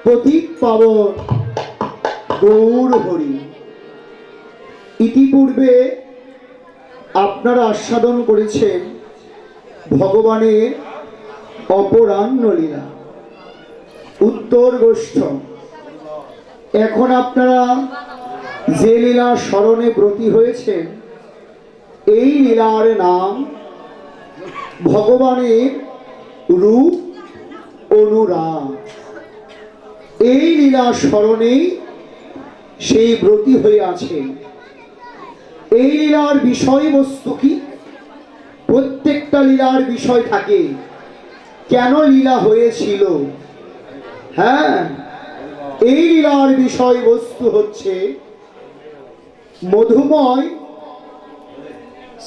পতিত পাবন গৌর হরি। ইতিপূর্বে আপনারা আস্বাদন করেছেন ভগবানের অপরাহ্ন লীলা, উত্তর গোষ্ঠ। এখন আপনারা যে লীলা স্মরণে ব্রতী হয়েছেন, এই লীলার নাম ভগবানের রূপ অনুরাগ। এই লীলা স্মরণেই সেই ব্রতী হয়ে আছেন। এই লীলার বিষয়বস্তু কি? প্রত্যেকটা লীলার বিষয় থাকে, কেন লীলা হয়েছিল। হ্যাঁ, এই লীলার বিষয়বস্তু হচ্ছে মধুময়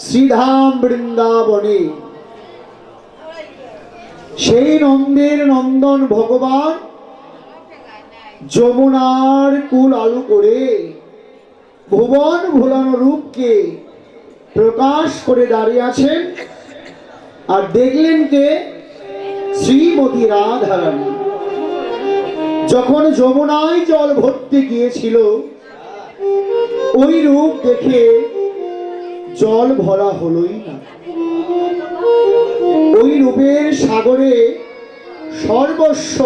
শ্রীধাম বৃন্দাবনে সেই নন্দের নন্দন ভগবান যমুনার কুল আলু করে ভুবন ভোলানো রূপকে প্রকাশ করে দাঁড়িয়ে আছেন। আর দেখলেন কে? শ্রীমতী রাধারানী। যখন যমুনায় জল ভরতে গিয়েছিল, ওই রূপ দেখে জল ভরা হলোই না। ওই রূপের সাগরে সর্বস্ব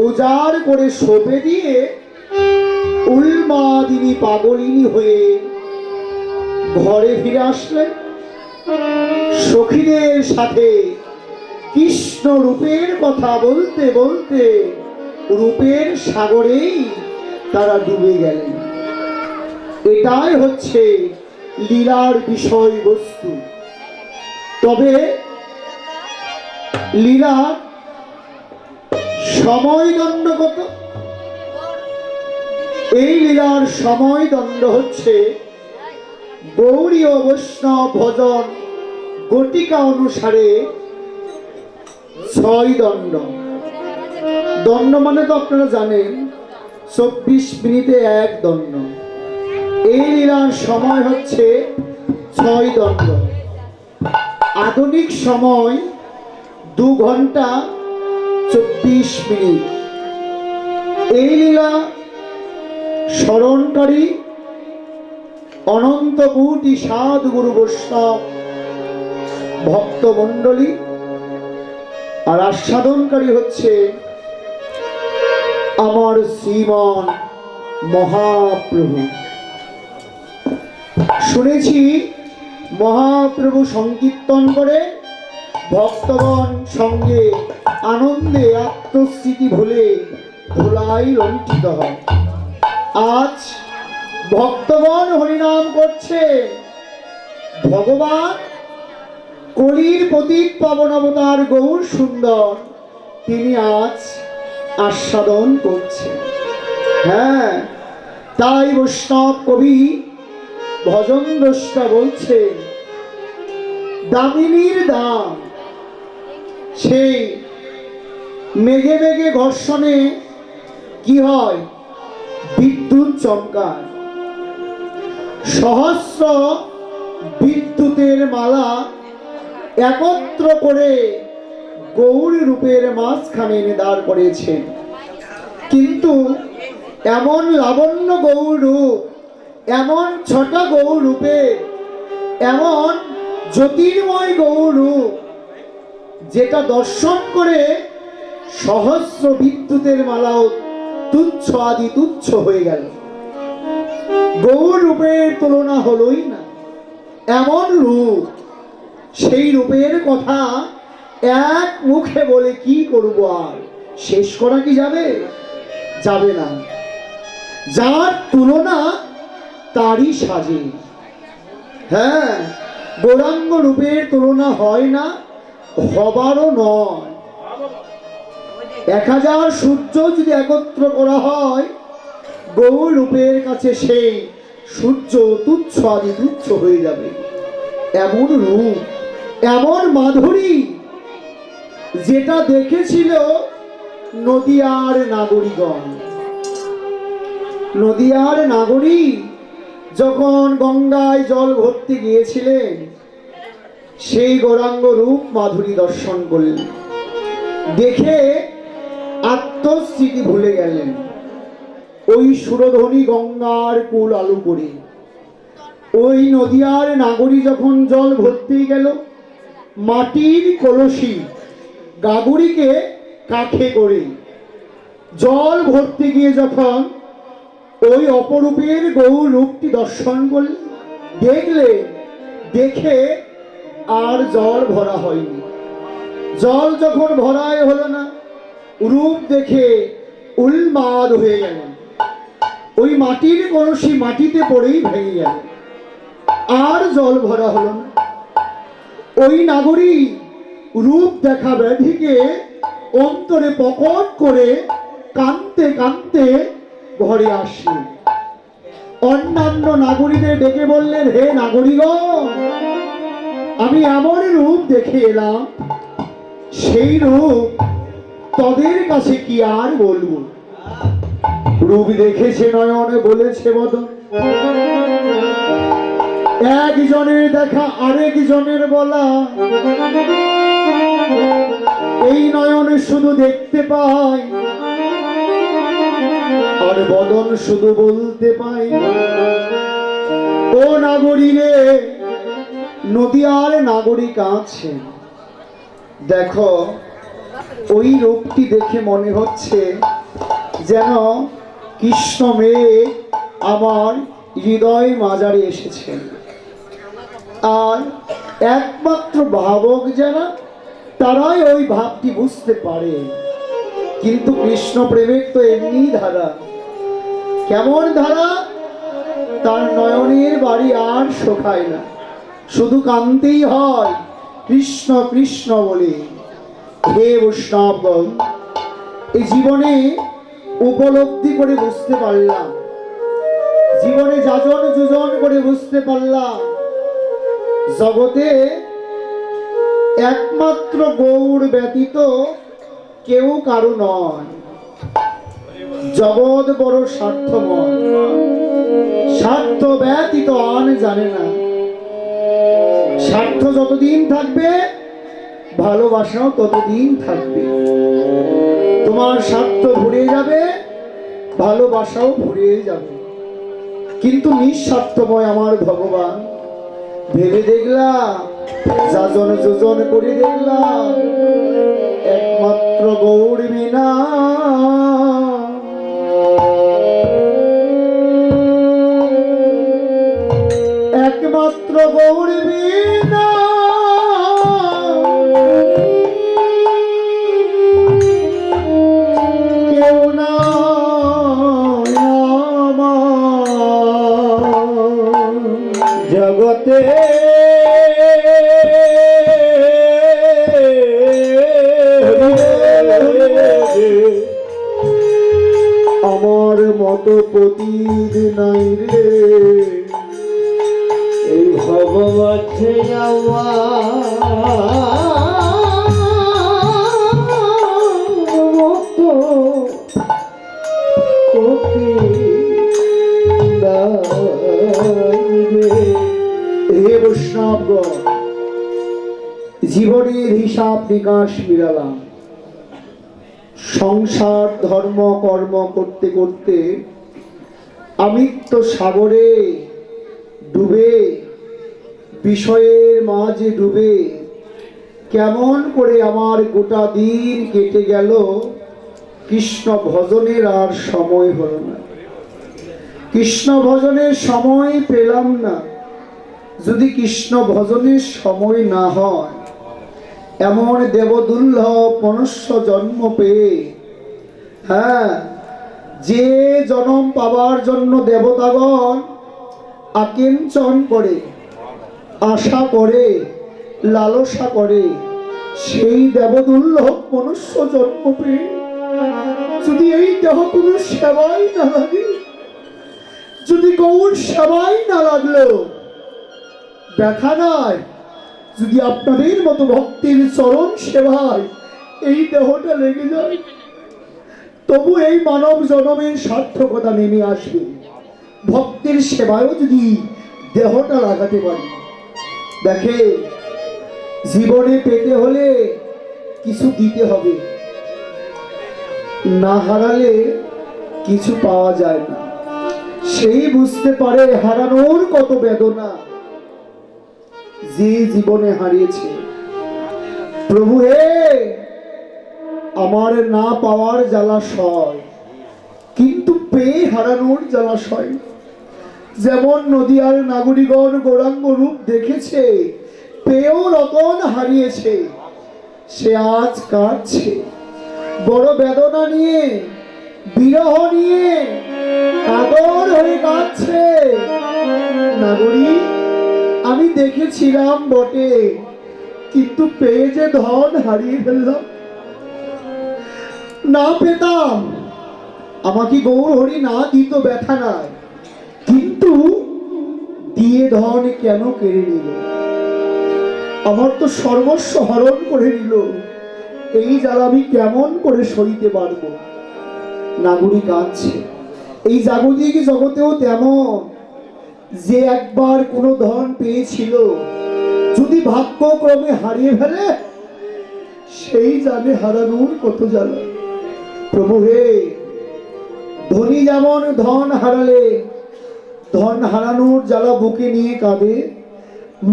উজাড় করে সঁপে দিয়ে উন্মাদিনী পাগলিনী হয়ে ঘরে ফিরে আসলেন। সখীদের সাথে কৃষ্ণ রূপের কথা বলতে বলতে রূপের সাগরেই তারা ডুবে গেলেন। এটাই হচ্ছে লীলার বিষয়বস্তু। তবে লীলা সময় দণ্ড কত? এই লীলার সময় দণ্ড হচ্ছে গৌড়ীয় বৈষ্ণব ভজন গটিকা অনুসারে 6 দণ্ড। দণ্ড মানে তো আপনারা জানেন, 24 মিনিটে 1 দণ্ড। এই লীলার সময় হচ্ছে 6 দণ্ড। আধুনিক সময় 2 ঘন্টা 24 মিনিট। এই লীলা স্মরণকারী অনন্ত কোটি সাধু গুরু বৈষ্ণব ভক্তমণ্ডলী, আর আস্বাদনকারী হচ্ছে আমার শ্রীমান মহাপ্রভু। শুনেছি মহাপ্রভু সংকীর্তন করে ভক্তগণ সঙ্গে আনন্দে আত্মস্মৃতি ভুলে ধুলায় লুণ্ঠিত হয়। আজ ভক্তগণ হরিনাম করছে, ভগবান কলির পতিত পাবন অবতার গৌর সুন্দর তিনি আজ আস্বাদন করছেন। হ্যাঁ, তাই বৈষ্ণব কবি ভজন দ্রষ্টা বলছেন, দামিনীর দাম সেই মেঘে মেঘে ঘর্ষণে কি হয়? বিদ্যুৎ চমকায়। সহস্র বিদ্যুতের মালা একত্র করে গৌর রূপের মাঝখানে এনে দাঁড় করেছেন। কিন্তু এমন লাবণ্য গৌর রূপ, এমন ছটা গৌর রূপে, এমন জ্যোতির্ময় গৌর রূপ, যেটা দর্শন করে সহস্র বিদ্যুতের মালাও তুচ্ছ আদি তুচ্ছ হয়ে গেল। গৌর রূপের তুলনা হলোই না। এমন রূপ, সেই রূপের কথা এক মুখে বলে কি করব, আর শেষ করা কি যাবে? যাবে না। যার তুলনা তারই সাজে। হ্যাঁ, গৌরাঙ্গ রূপের তুলনা হয় না, হবারও নয়। 1000 সূর্য যদি একত্র করা হয়, গৌর রূপের কাছে সেই সূর্য তুচ্ছ আদি তুচ্ছ হয়ে যাবে। এমন রূপ, এমন মাধুরী, যেটা দেখেছিল নদিয়ার নাগরিকগণ। নদিয়ার নাগরিক যখন গঙ্গায় জল ভরতে গিয়েছিলেন, সেই গৌরাঙ্গ রূপ মাধুরী দর্শন করলেন। দেখে স্মৃতি ভুলে গেলেন। ওই সুরধ্বনি গঙ্গার কুল আলু করে ওই নদিয়ার নাগরী যখন জল ভর্তি গেল, মাটির কলসি গাগুড়িকে কাঠে করে জল ভর্তি গিয়ে যখন ওই অপরূপের গৌর রূপটি দর্শন করলেন, দেখলে দেখে আর জল ভরা হয়নি। জল যখন ভরায় হলো না, রূপ দেখে উন্মাদ হয়ে গেলেন। ওই মাটির কলসি মাটিতে পড়েই ভেঙে গেল, আর জল ভরা হলো না। ওই নাগরী রূপ দেখা ব্যাধিকে অন্তরে প্রকট করে কাঁদতে কাঁদতে ঘরে আসলেন। অন্যান্য নাগরীদের ডেকে বললেন, হে নাগরীগণ, আমি এমন রূপ দেখে এলাম, সেই রূপ তোদের কাছে কি আর বলবো। রূপ দেখেছে নয়নে, বলেছে বদন, একজনের দেখা আরেকজনের বলা, এই নয়নে শুধু দেখতে পাই আর বদন শুধু বলতে পাই। ও নাগরী রে, নদিয়ার নাগরিক আছে, দেখো ওই রূপটি দেখে মনে হচ্ছে যেন কৃষ্ণ মেয়ে আমার হৃদয় মাজারে এসেছেন। আর একমাত্র ভাবক যারা, তারাই ওই ভাবটি বুঝতে পারে। কিন্তু কৃষ্ণ প্রেমের তো এমনি ধারা। কেমন ধারা? তার নয়নের বাড়ি আর শোকায় না, শুধু কাঁদতেই হয় কৃষ্ণ কৃষ্ণ বলে। হে বৈষ্ণবগণ, এই জীবনে উপলব্ধি করে বুঝতে পারলাম, জীবনে যাজন যুজন করে বুঝতে পারলাম, জগতে একমাত্র গৌর ব্যতীত কেউ কারো নয়। জগৎ বড় স্বার্থময়, স্বার্থ ব্যতীত আন জানে না। স্বার্থ যতদিন থাকবে, ভালোবাসাও ততদিন থাকবে। তোমার স্বার্থ ভরে যাবে, ভালোবাসাও ভরে যাবে। কিন্তু নিঃস্বার্থময় আমার ভগবান। ভেবে দেখলাম, যাজন যোজন করে দেখলাম, একমাত্র গৌর বিনা একমাত্র গৌর বিনা কেউ না জগতে। আমার মতো পতিত নাই রে, এই ভগবত হে বৈষ্ণবগণ, জীবনের হিসাব নিকাশ মিলালাম। সংসার ধর্ম কর্ম করতে করতে আমিত্ব সাগরে ডুবে, বিষয়ের মাঝে ডুবে কেমন করে আমার গোটা দিন কেটে গেল, কৃষ্ণ ভজনের আর সময় হলো না। কৃষ্ণ ভজনের সময় পেলাম না। যদি কৃষ্ণ ভজনের সময় না হয়, এমন দেবদুর্লভ মনুষ্য জন্ম পেয়ে, যে জন্ম পাবার জন্য দেবতাগণ আকিঞ্চন করে, আশা করে, লালসা করে, সেই দেবদুর্লভ মনুষ্য জন্ম পেয়ে যদি এই দেহ কোনো সেবাই না লাগে, যদি গৌর সেবাই না লাগলো, দেখা নাই যদি আপনাদের মতো ভক্তির চরণ সেবায় এই দেহটা লেগে যায়, তবু এই মানব জন্মের সার্থকতা নেমে আসবে। ভক্তির সেবায়ও যদি দেহটা লাগাতে পারি। দেখে, জীবনে পেতে হলে কিছু দিতে হবে। না হারালে কিছু পাওয়া যায় না। সেই বুঝতে পারে হারানোর কত বেদনা, যে জীবনে হারিয়েছে। প্রভু হে, আমার না পাওয়ার জ্বালা সয়, কিন্তু পেয়ে হারানোর জ্বালা সয়। যেমন নদিয়ার নাগরিকগণ গৌরাঙ্গ রূপ দেখেছে, পেয়েও রতন হারিয়েছে, সে আজ কাঁদছে বড় বেদনা নিয়ে, বিরহ নিয়ে কাতর হয়ে কাঁদছে। নাগরী, আমি দেখেছিলাম বটে, কিন্তু পেয়ে যে ধন হারিয়ে ফেললাম। না পেতাম, আমাকে গৌর হরি না দিত ব্যথা নাই, কিন্তু দিয়ে ধন কেন কেড়ে নিল? আমার তো সর্বস্ব হরণ করে নিল। এই জ্বালা আমি কেমন করে সইতে পারবো? নাগরিক আছে এই জাগতিক জগতেও তেমন, যে একবার কোনো ধন পেয়েছিল, যদি ভাগ্যক্রমে হারিয়ে ফেলে, সেই জানে হারানোর কত জ্বালা। প্রভু হে, ধনী যেমন ধন হারালে ধন হারানোর জ্বালা বুকে নিয়ে কাঁদে,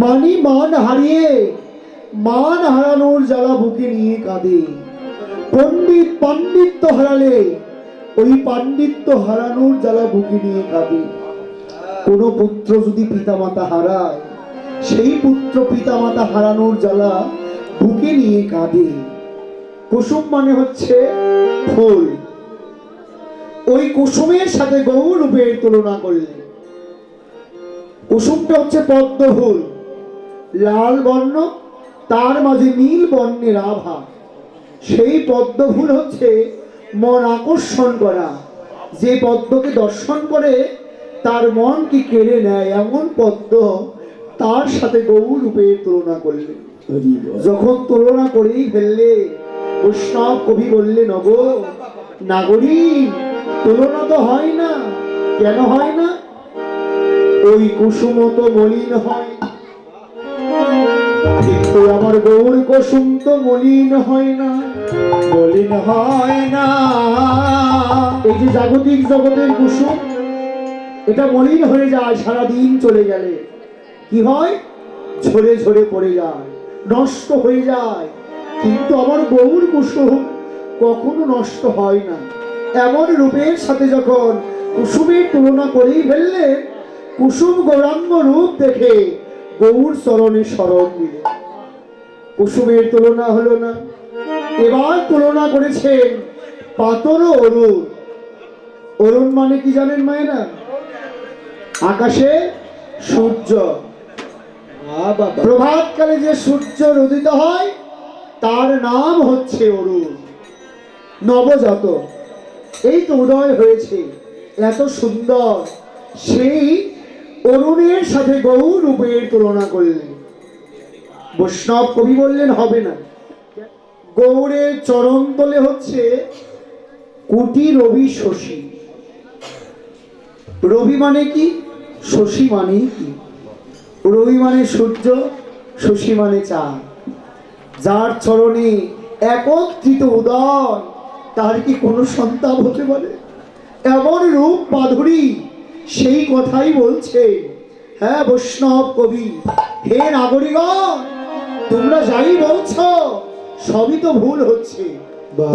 মানি মান হারিয়ে মান হারানোর জ্বালা বুকে নিয়ে কাঁদে। পণ্ডিত পাণ্ডিত্য হারালে ওই পাণ্ডিত্য হারানোর জ্বালা বুকে নিয়ে কাঁদে। কোন পুত্র যদি পিতামাতা হারায়, সেই পুত্র পিতামাতা হারানোর জ্বালা বুকে নিয়ে কাঁদে। কুসুম মানে হচ্ছে ফুল, ওই কুসুমের সাথে গৌর রূপের তুলনা করলে, কুসুমটা হচ্ছে পদ্ম ফুল, লাল বর্ণ, তার মাঝে নীল বর্ণের আভা। সেই পদ্ম ফুল হচ্ছে মন আকর্ষণ করা, যে পদ্মকে দর্শন করে তার মন কি কেড়ে নেয়, এমন পদ্ম তার সাথে গৌর রূপের তুলনা করলে। যখন তুলনা করেই ফেললে, বৈষ্ণব কবি বললে, নগো নাগরী, তুলনা তো হয় না। কেন হয় না? ওই কুসুম তো মলিন হয়, কিন্তু আমার গৌর কুসুম তো মলিন হয় না, মলিন হয় না। এই যে জাগতিক জগতের কুসুম, এটা মলিন হয়ে যায় সারাদিন চলে গেলে। কি হয়? ঝরে ঝরে পড়ে যায়, নষ্ট হয়ে যায়। কিন্তু আমার গৌর কুসুম কখনো নষ্ট হয় না। এমন রূপের সাথে যখন কুসুমের তুলনা করেই ফেললে, কুসুম গৌরাঙ্গ রূপ দেখে গৌর চরণে শরণ দিল। কুসুমের তুলনা হলো না, এবার তুলনা করেছেন পাতর অরুণ। অরুণ মানে কি জানেন মায়েরা? আকাশে সূর্য, প্রভাতকালে যে সূর্য উদিত হয় তার নাম হচ্ছে অরুণ। নবজাত এই তো উদয় হয়েছে, এত সুন্দর, সেই অরুণের সাথে গৌর রূপের তুলনা করলেন। বৈষ্ণব কবি বললেন হবে না। গৌরের চরণ তলে হচ্ছে কোটি রবি শশী। রবি মানে কি? শশী মানে কি? রবি মানে সূর্য, শশী মানে চাঁদ। যার চরণে একত্রিত উদয়, তার কি কোনো সন্তান হতে পারে? এমন রূপ মাধুরী, সেই কথাই বলছে। হ্যাঁ বৈষ্ণব কবি, হে নাগরিকগণ, তোমরা যাই বলছো সবই তো ভুল হচ্ছে,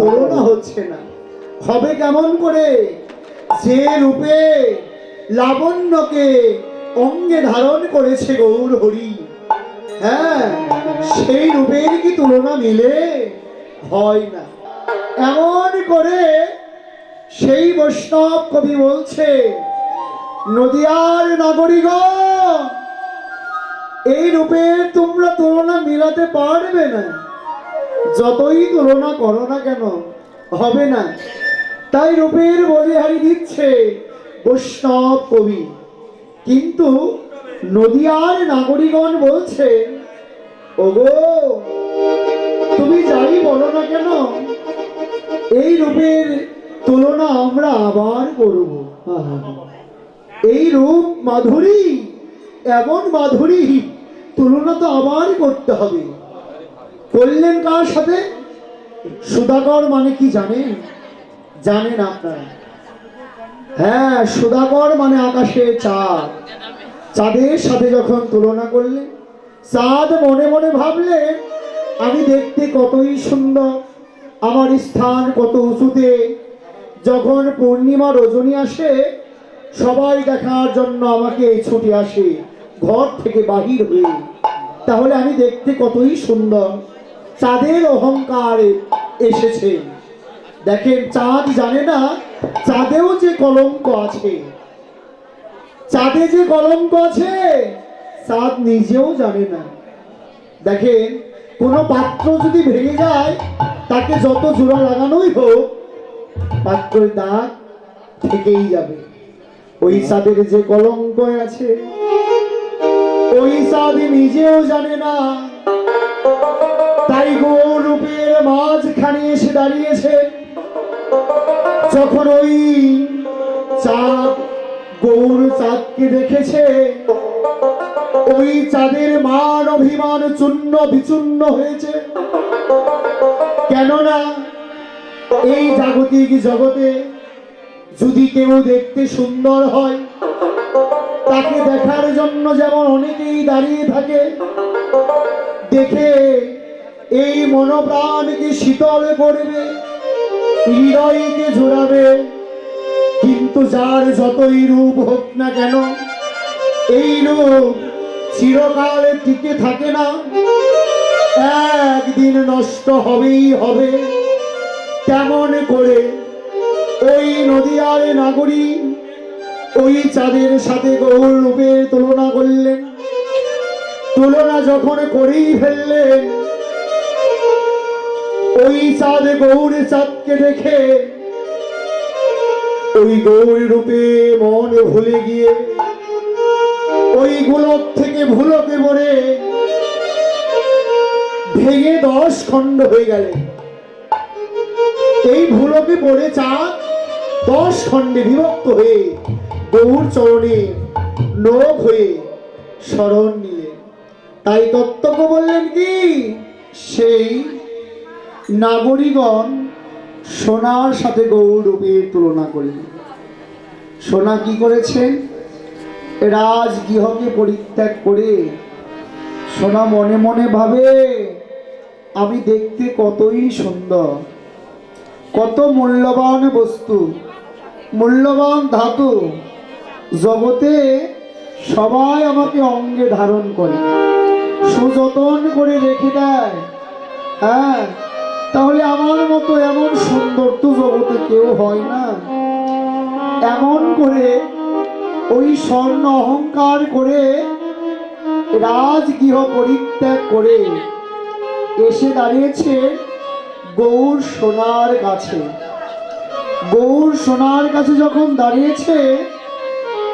তুলনা হচ্ছে না। হবে কেমন করে? যে রূপে লাবণ্যকে অঙ্গে ধারণ করেছে গৌর হরি, হ্যাঁ সেই রূপের কি তুলনা মিলে? হয় না। এমন করে সেই বৈষ্ণব কবি বলছে, নদিয়ার নাগরিকগণ, এই রূপের তোমরা তুলনা মিলাতে পারবে না। যতই তুলনা করো না কেন, হবে না। তাই রূপের বলিহারি দিচ্ছে বৈষ্ণব কবি। কিন্তু নদিয়ার নাগরিকগণ বলছে, ওগো তুমি যাই বলো না কেন, এই রূপের তুলনা আমরা আবার করব। এই রূপ মাধুরী, এমন মাধুরী, তুলনা তো আবার করতে হবে। করলেন কার সাথে? সুধাকর মানে কি জানেন? জানেন আপনারা? হ্যাঁ, সুধাকর মানে আকাশে চাঁদ। চাঁদের সাথে যখন তুলনা করলেন, চাঁদ মনে মনে ভাবলেন আমি দেখতে কতই সুন্দর, আমার স্থান কত উঁচুতে। যখন পূর্ণিমা রজনী আসে, সবাই দেখার জন্য আমাকে ছুটে আসে ঘর থেকে বাহির হয়ে। তাহলে আমি দেখতে কতই সুন্দর। চাঁদের অহংকার এসেছে। দেখেন, চাঁদ জানে না চাঁদেও যে কলঙ্ক আছে। চাঁদে যে কলঙ্ক আছে চাঁদ নিজেও জানে না। দেখেন, কোনো পাত্র যদি ভেঙে যায়, তাকে যত জোড়া লাগানোই হোক, পাত্রের দাগ থেকেই যাবে। ওই চাঁদের যে কলঙ্ক আছে, ওই চাঁদ নিজেও জানে না। তাই গৌর রূপের মাঝখানে এসে দাঁড়িয়েছে। যখন ওই চাঁদ গৌর চাঁদকে দেখেছে, ওই চাঁদের মান অভিমান চূর্ণ বিচূর্ণ হয়েছে। কেননা এই জাগতিক জগতে যদি কেউ দেখতে সুন্দর হয়, তাকে দেখার জন্য যেমন অনেকেই দাঁড়িয়ে থাকে, দেখে এই মনোপ্রাণকে শীতল করবে, হৃদয়কে জোড়াবে। কিন্তু যার যতই রূপ হোক না কেন, এই রূপ চিরকাল টিকে থাকে না, একদিন নষ্ট হবেই হবে। তেমন করে ওই নদিয়ার নাগরী ওই চাঁদের সাথে গৌর রূপের তুলনা করলেন। তুলনা যখন করেই ফেললেন, ওই চাঁদ গৌর চাঁদকে দেখে ওই গৌর রূপে মন ভুলে গিয়ে ওই গোলক থেকে ভুলকে পড়ে ভেঙে 10 খণ্ড হয়ে গেল। এই ভুলকে পড়ে চাঁদ 10 খণ্ডে বিভক্ত হয়ে গৌর চরণে লোক হয়ে শরণ নিলেন। তাই তত্ত্বজ্ঞ বললেন কি, সেই নাগরিকগণ সোনার সাথে গৌর রূপের তুলনা করলেন। সোনা কি করেছেন? রাজগৃহকে পরিত্যাগ করে সোনা মনে মনে ভাবে আমি দেখতে কতই সুন্দর, কত মূল্যবান বস্তু, মূল্যবান ধাতু জগতে সবাই আমাকে অঙ্গে ধারণ করে, সুযতন করে রেখে দেয়। হ্যাঁ, তাহলে আমার মতো এমন সুন্দর তো জগতে কেউ হয় না। এমন করে ওই স্বর্ণ অহংকার করে রাজগৃহ পরিত্যাগ করে এসে দাঁড়িয়েছে গৌর সোনার কাছে। গৌর সোনার কাছে যখন দাঁড়িয়েছে,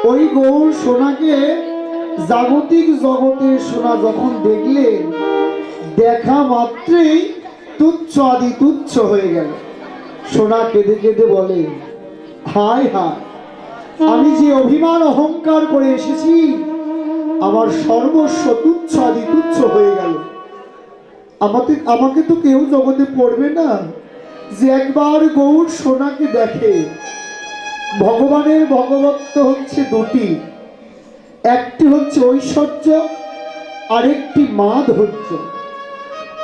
ওই গৌর সোনাকে জাগতিক জগতের সোনা যখন দেখলেন, দেখা মাত্রই তুচ্ছ আদি তুচ্ছ হয়ে গেল। সোনা কেঁদে কেঁদে বলে, হায় হায়, আমি যে অভিমান অহংকার করে এসেছি, আমার সর্বস্ব তুচ্ছ আদি তুচ্ছ হয়ে গেল। আমাকে তো কেউ জগতে পড়বে না যে একবার গৌর সোনাকে দেখে। ভগবানের ভগবত্ব হচ্ছে দুটি, একটি হচ্ছে ঐশ্বর্য, আরেকটি মাধুর্য।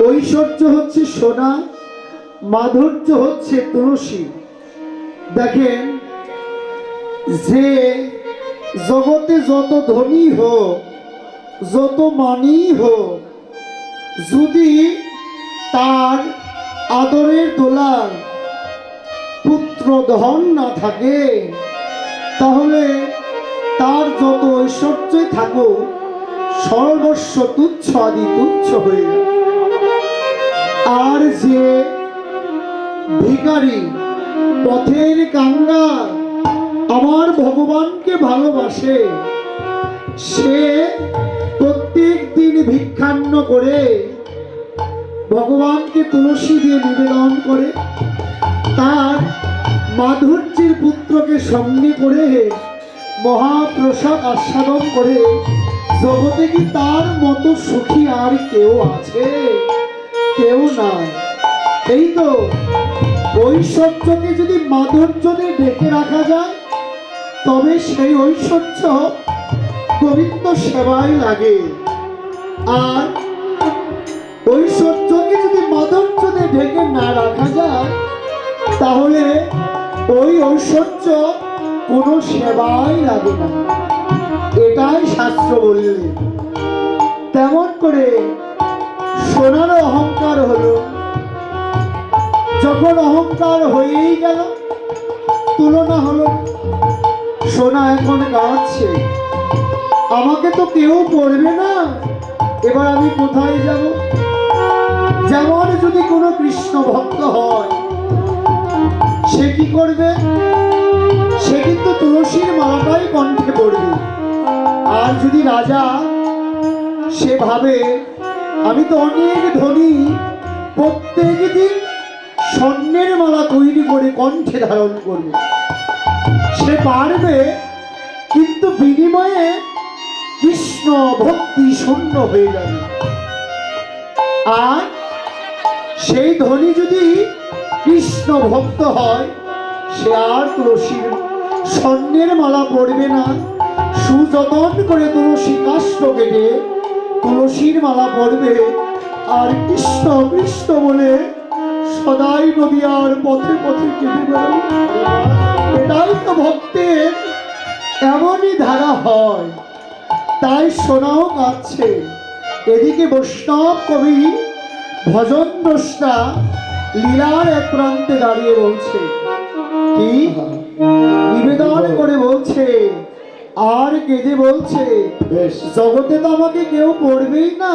ঐশ্বর্য হচ্ছে সোনা, মাধুর্য হচ্ছে তুলসী। দেখেন, যে জগতে যত ধনী হোক, যত মানি হোক, যদি তার আদরের দোলার পুত্র ধন না থাকে, তাহলে তার যত ঐশ্বর্যই থাকুক, সর্বস্ব তুচ্ছ আদি তুচ্ছ হয়ে যায়। আর যে ভিখারি, পথের কাঙ্গাল, আমার ভগবানকে ভালোবাসে, সে প্রত্যেক দিন ভিক্ষান্ন করে ভগবানকে তুলসী দিয়ে নিবেদন করে, তার মাধুর্যের পুত্রকে সঙ্গে করে মহাপ্রসাদ আস্বাদন করে, জগতে কি তার মতো সুখী আর কেউ আছে? কেউ নাই। এই তো ঐশ্বর্যকে যদি মাধুর্যে ডেকে রাখা যায় তবে সেই ঐশ্বর্য গোবিন্দ সেবায় লাগে। আর ঐশ্বর্যকে যদি মাধুর্যে ঢেকে না রাখা যায় তাহলে ওই ঐশ্বর্য কোনো সেবায় লাগে না, এটাই শাস্ত্র বললেন। তেমন করে সোনার অহংকার হলো। যখন অহংকার হয়েই গেল, তুলনা হলো, সোনা এখন গাচ্ছে, আমাকে তো কেউ পড়বে না, এবার আমি কোথায় যাব? যেমন যদি কোনো কৃষ্ণ ভক্ত হয় সে কি করবে? সে কিন্তু তুলসীর মালাটাই কণ্ঠে পড়বে। আর যদি রাজা, সে ভাবে আমি তো অনেক ধনী, প্রত্যেক দিন স্বর্ণের মালা তৈরি করে কণ্ঠে ধারণ করবে, সে পারবে, কিন্তু বিনিময়ে কৃষ্ণ ভক্তি শূন্য হয়ে যাবে। আর সেই ধনী যদি কৃষ্ণ ভক্ত হয় সে আর তুলসীর স্বর্ণের মালা পড়বে না, সুযতন করে তুলসী কাষ্ঠ কেটে তুলসীর মালা পড়বে। আর কৃষ্ণ কৃষ্ণ বলে সদাই নদিয়ার পথে পথে কেটে বেড়াবে। এটাই তো ভক্তের এমনই ধারা হয়, তাই সোনাও গাচ্ছে। এদিকে বৈষ্ণব কবি ভজন দ্রষ্টা লীলার এক প্রান্তে দাঁড়িয়ে বলছে, কি নিবেদন করে বলছে আর কেঁদে বলছে, জগতে তো আমাকে কেউ পড়বেই না।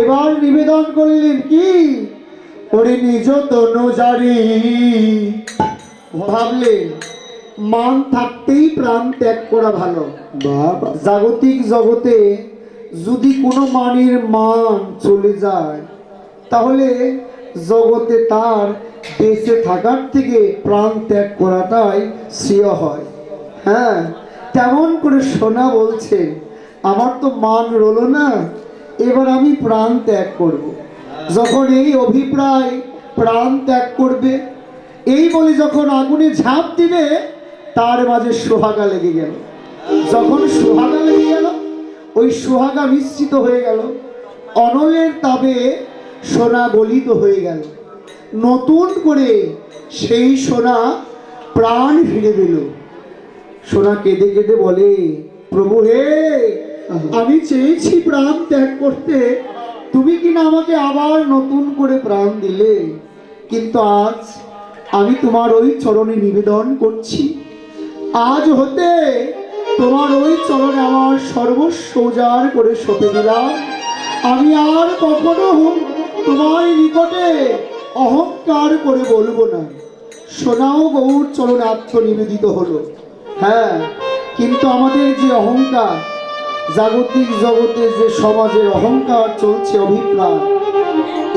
এবার নিবেদন করলেন কি, ওরে নিজ তনু জারি। ভাবলেন মান থাকতেই প্রাণ ত্যাগ করা ভালো। জাগতিক জগতে যদি কোনো মানের মান চলে যায় তাহলে জগতে তার বেঁচে থাকার থেকে প্রাণ ত্যাগ করাটাই শ্রেয় হয়। হ্যাঁ, তেমন করে সোনা বলছে আমার তো মান রইল না, এবার আমি প্রাণ ত্যাগ করব। যখন এই অভিপ্রায় প্রাণ ত্যাগ করবে, এই বলে যখন আগুনে ঝাঁপ দিবে তার মাঝে সোহাগা লেগে গেল। যখন সোহাগা লেগে গেল, ওই সোহাগা মিশ্রিত হয়ে গেল, অনলের তাবে সোনা গলিত হয়ে গেল। নতুন করে সেই সোনা প্রাণ ফিরে দিল। সোনা কেঁদে কেঁদে বলে, প্রভু হে, আমি চেয়েছি প্রাণ ত্যাগ করতে, তুমি কিনা আমাকে আবার নতুন করে প্রাণ দিলে। কিন্তু আজ আমি তোমার ওই চরণে নিবেদন করছি, আজ হতে তোমার ওই চরণে আমার সর্বস্ব উজাড় করে সঁপে দিলাম। আমি আর কখনো তোমার নিকটে অহংকার করে বলবো না। সোনাও গৌর চরণে আত্মনিবেদিত হলো। হ্যাঁ, কিন্তু আমাদের যে অহংকার, জাগতিক জগতে যে সমাজের অহংকার চলছে, অভিপ্রায়,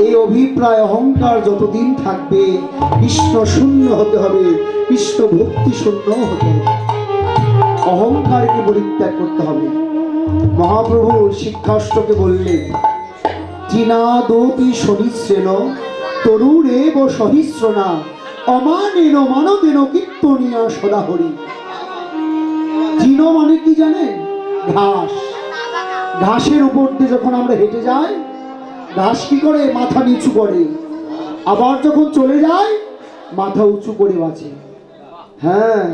এই অভিপ্রায় অহংকার যতদিন থাকবে কৃষ্ণ শূন্য হতে হবে, কৃষ্ণ ভক্তি শূন্য হতে হবে, অহংকারকে পরিত্যাগ করতে হবে। মহাপ্রভু শিক্ষাষ্টকে বললেন, জিনাদোপি শনিশ্রেণ তরুরেব সহিস্রণা অমানেন মানবেন কীর্তনিয়া সদা হরি। জিন মানে কি জানেন? ঘাস। ঘাসের উপর দিয়ে যখন আমরা হেঁটে যাই, ঘাস কি করে? মাথা নিচু করে, আবার যখন চলে যায় মাথা উঁচু করে বাঁচে। হ্যাঁ,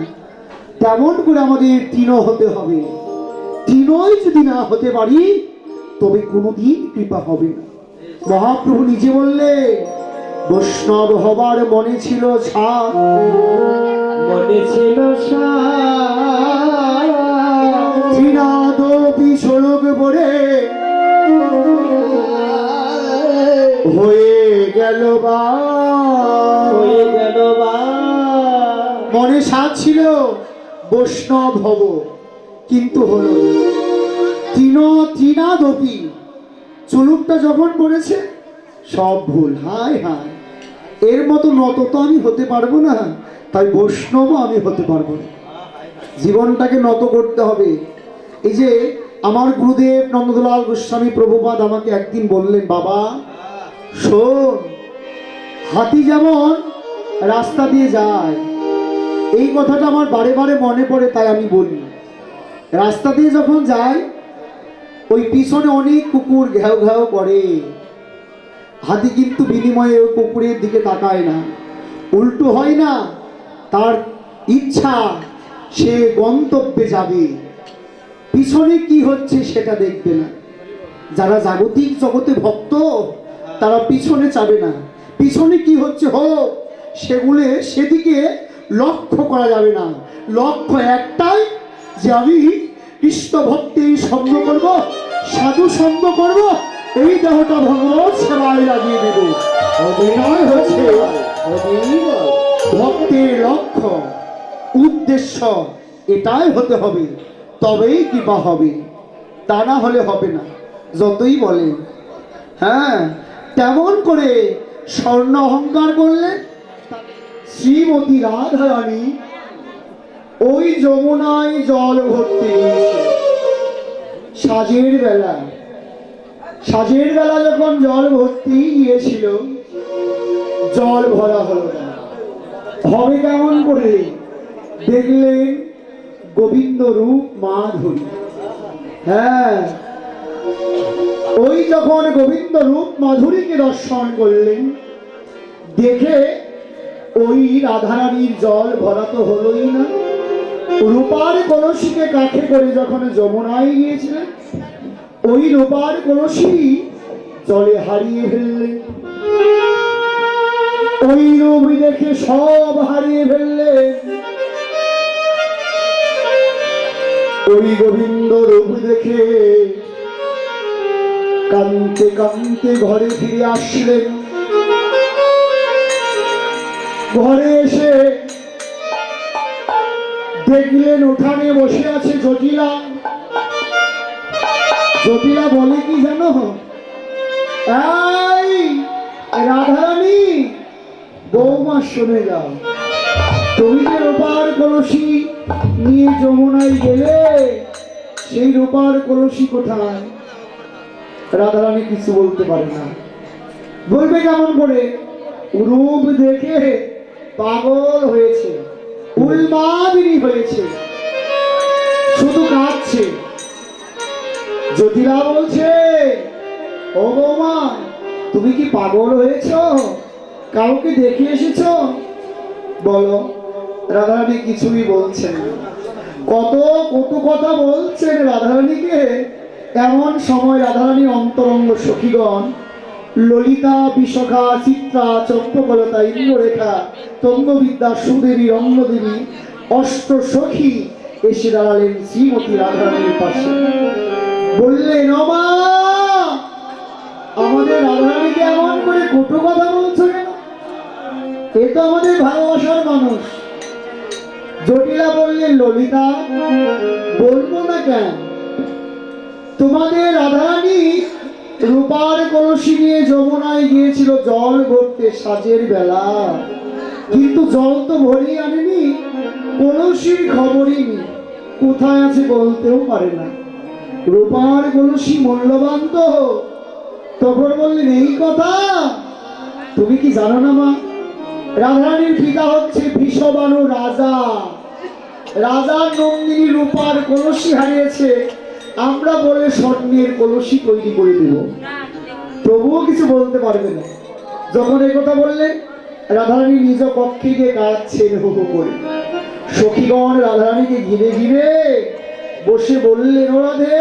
তেমন করে আমাদের তিন হতে হবে। তিনই যদি না হতে পারি তবে কোনোদিন কৃপা হবে না। মহাপ্রভু নিজে বললে, বৈষ্ণব হবার মনে ছিল ছাপ, মনে ছিল সড়ক পড়ে হয়ে গেল বা, হয়ে গেল বা। মনে সাধ ছিল বৈষ্ণব হব, কিন্তু হলো তৃণাদপি, চুলুকটা যখন পড়েছে সব ভুল। হায় হায়, এর মতো নত তো আমি হতে পারবো না, তাই বৈষ্ণব আমি হতে পারবো না। জীবনটাকে নত করতে হবে। এই যে আমার গুরুদেব নন্দলাল গোস্বামী প্রভুপাদ আমাকে একদিন বললেন, বাবা শোন, হাতি যেমন রাস্তা দিয়ে যায়। এই কথাটা আমার বারে বারে মনে পড়ে, তাই আমি বলি। রাস্তা দিয়ে যখন যায়, ওই পিছনে অনেক কুকুর ঘ্যাও ঘ্যাও করে। হাতি কিন্তু বিনিময়ে ওই কুকুরের দিকে তাকায় না, উল্টো হয় না, তার ইচ্ছা সে গন্তব্যে যাবে, পিছনে কি হচ্ছে সেটা দেখবে না। যারা জাগতিক জগতে ভক্ত তারা পিছনে যাবে না, পিছনে কি হচ্ছে হোক সেগুলো সেদিকে লক্ষ্য করা যাবে না। লক্ষ্য একটাই, যে আমি কৃষ্ণ ভক্তি সঙ্গ করব, সাধু সঙ্গ করব, এই দেহটা ভগবত সেবায় লাগিয়ে দেব। এটাই হচ্ছে ভক্তির লক্ষ্য, উদ্দেশ্য। এটাই হতে হবে, তবেই কৃপা হবে, তা না হলে হবে না। যতই বলেন হ্যাঁ, তেমন করে স্বর্ণ অহংকার করলেন। শ্রীমতী রাধারানী ওই যমুনায় জল ভর্তি সাজের বেলা, সাজের বেলা যখন জল ভর্তি গিয়েছিল, জল ভরা হলো না। হবে কেমন করে? দেখলেন গোবিন্দ রূপ মাধুরী। হ্যাঁ, ওই যখন গোবিন্দ রূপ মাধুরীকে দর্শন করলেন, দেখে ওই রাধারানীর জল ভরা তো হলোই না, রূপার কলসিকে কাঠে করে যখন যমুনায় গিয়েছিলেন, ওই রূপার কলসি জলে হারিয়ে ফেললেন। ওই রূপ দেখে সব হারিয়ে ফেললেন। ওই গোবিন্দ রূপ দেখে কাঁদতে কাঁদতে ঘরে ফিরে আসলেন। ঘরে এসে দেখলেন উঠানে বসে আছে জটিলা। জটিলা বলে কি জানো? এই রাধারানী, বৌমা শুনে যাও, তুমি যে রূপার কলসি নিয়ে যমুনায় গেলে, সেই রূপার কলসি কোথায়? রাধারানী কিছু বলতে পারে না। বলবে কেমন করে? রূপ দেখে পাগল হয়েছে, উন্মাদিনী হয়েছে, শুধু কাঁদছে। জটিলা বলছে, ও বৌমা, তুমি কি পাগল হয়েছ? কাউকে দেখে এসেছ? বলো। রাধারানী কিছুই বলছেন না। কত কটু কথা বলছেন রাধারানীকে। এমন সময় রাধারানীর অন্তরঙ্গ সখীগণ ললিতা, বিশাখা, চিত্রা, চম্পকলতা, ইন্দ্ররেখা, তঙ্গবিদ্যা, সুদেবী, রঙ্গদেবী, অষ্ট সখী এসে দাঁড়ালেন শ্রীমতী রাধারানীর পাশে। বললেন, ও মা, আমাদের রাধারানীকে এমন করে কটু কথা বলছো কেন? এ তো আমাদের ভালোবাসার মানুষ। জটিলা বললেন, ললিতা, বলবো না কেন? তোমাদের রাধারানী রূপার কলসি নিয়ে যমুনায় গিয়েছিল জল ভরতে সাজের বেলা, কিন্তু জল তো ভরিয়ে আনেনি, কলসির খবরই নেই, কোথায় আছে বলতেও পারে না। রূপার কলসি মূল্যবান তো। তখন বললেন, এই কথা? তুমি কি জানো না মা, রাধারানীর পিতা হচ্ছে বিষবাণু রাজা। রাজা নন্দিনী রূপার কলসি হারিয়েছে, আমরা বলে স্বর্ণের কলসি তৈরি করে দেব। তবুও কিছু বলতে পারবে না। যখন এই কথা বললেন, রাধারানী নিজ পক্ষে গিয়ে কাঁদছেন হু হু করে। সখীগণ রাধারানীকে ঘিরে ঘিরে বসে বললেন, ও রাধে,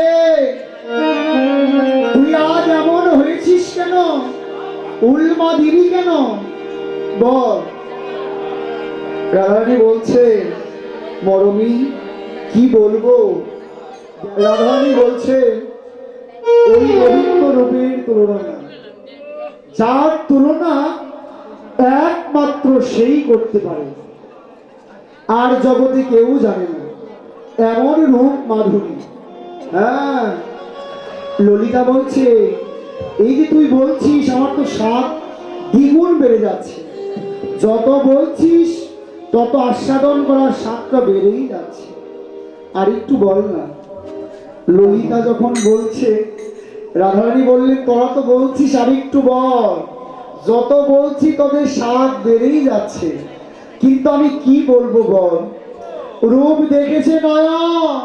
তুই আজ এমন হয়েছিস কেন? উলমা দিবি কেন? বল। রাধারানী বলছে, মরমি, কি বলবো? রাধারানী বলছে, ওই গোবিন্দ রূপের তুলনা না, যার তুলনা একমাত্র সেই করতে পারে, আর জগতে কেউ জানে না, এমন রূপ মাধুরী। হ্যাঁ, ললিতা বলছে, এই যে তুই বলছিস, আমার তো স্বাদ দ্বিগুণ বেড়ে যাচ্ছে। যত বলছিস তত আস্বাদন করার স্বাদটা বেড়েই যাচ্ছে। আর একটু বল না। ললিতা যখন বলছে, রাধারানী বললেন, তোরা তো বলছিস, আর একটু বল। যত বলছি তোদের স্বাদ বেড়েই যাচ্ছে, কিন্তু আমি কি বলবো বল। রূপ দেখেছে নয়ন,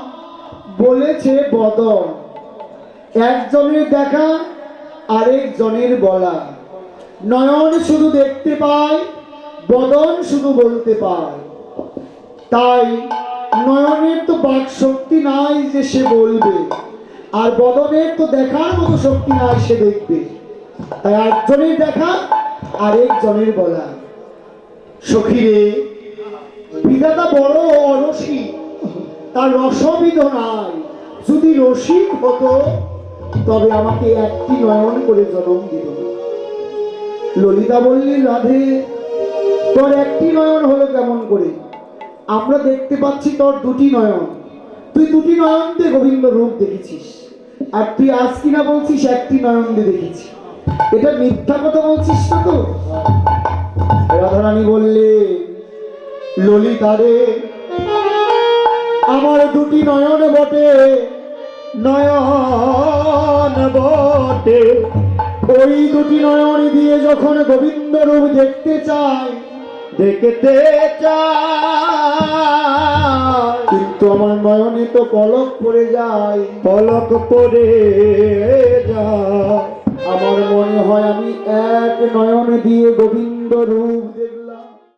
বলেছে বদন, একজনের দেখা আরেকজনের বলা। নয়ন শুধু দেখতে পায়, বদন শুধু বলতে পায়। তাই নয়নের তো বাক শক্তি নাই যে সে বলবে, আর বদনের তো দেখার মতো শক্তি নাই সে দেখবে। তাই একজনের দেখা আরেকজনের বলা। সখীরে, বিধাতা বড় অরসিক, তার রসবিধ নাই। যদি রসিক হতো তবে আমাকে একটি নয়ন করে জন্ম দিত না। ললিতা বললি, রাধে তোর একটি নয়ন হলো কেমন করে? আমরা দেখতে পাচ্ছি তোর দুটি নয়ন। তুই দুটি নয়ন দিয়ে গোবিন্দ রূপ দেখেছিস, আর তুই আজ কিনা বলছিস একটি নয়ন দিয়ে দেখেছি। এটা মিথ্যা কথা বলছিস না তো? রাধারানী বললে, ললিতা রে, আমার দুটি নয়ন বটে, নয়ন বটে। ওই দুটি নয়ন দিয়ে যখন গোবিন্দ রূপ দেখতে চাই, দেখতে চাই, কিন্তু আমার নয়নে তো পলক পড়ে যায়, পলক পড়ে যায়। আমার মনে হয় আমি এক নয়ন দিয়ে গোবিন্দ রূপ